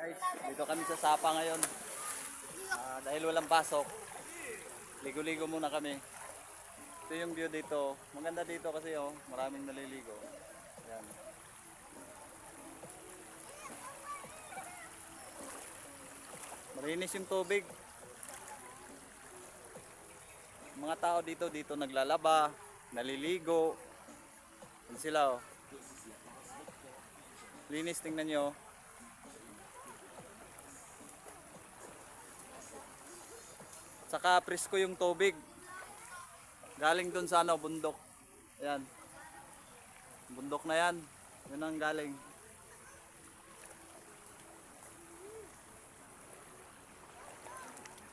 Guys, dito kami sa Sapa ngayon. Dahil walang pasok, ligo-ligo muna kami. Ito yung view dito. Maganda dito kasi maraming naliligo. Yan. Malinis yung tubig. Mga tao dito naglalaba, naliligo. Yan sila Linis, tingnan nyo. Saka presko yung tubig. Galing dun sa bundok. Ayan. Bundok na yan. Yun ang galing.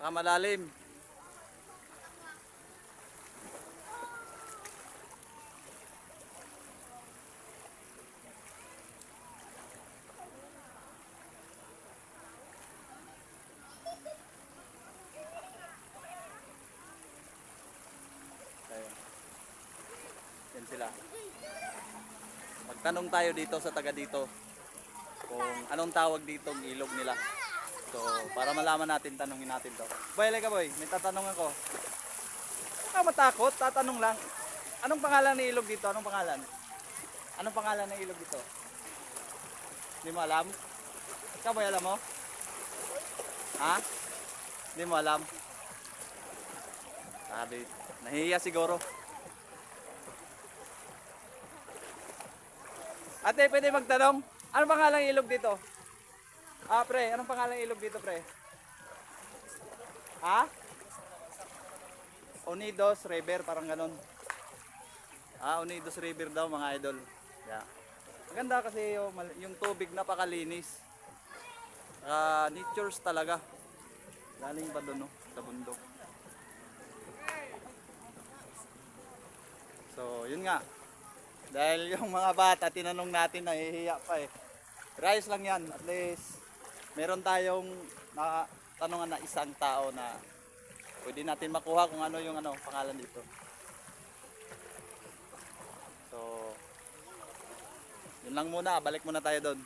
Saka malalim. Yan sila. Magtanong tayo dito sa taga dito kung anong tawag dito ang ilog nila. So, para malaman natin, tanungin natin to. Boy, like boy, may tatanong ako. Matakot, tatanong lang. Anong pangalan ng ilog dito? Anong pangalan? Anong pangalan ng ilog dito? Hindi mo alam? Ikaw boy, alam mo? Ha? Hindi mo alam? Sabi, nahihiya siguro. Ate, pwede magtanong? Anong pangalan ng ilog dito? Pre, anong pangalan ng ilog dito, pre? Ha? Unidos River, parang ganun. Unidos River daw, mga idol. Yeah. Maganda kasi yung tubig napakalinis. Natures talaga. Galing pa doon, sa bundok. So, yun nga. Dahil yung mga bata, tinanong natin, nahihiya pa eh. Rice lang yan, at least meron tayong tanungan na isang tao na pwede natin makuha kung ano yung pangalan dito. So, yun lang muna, balik muna tayo doon.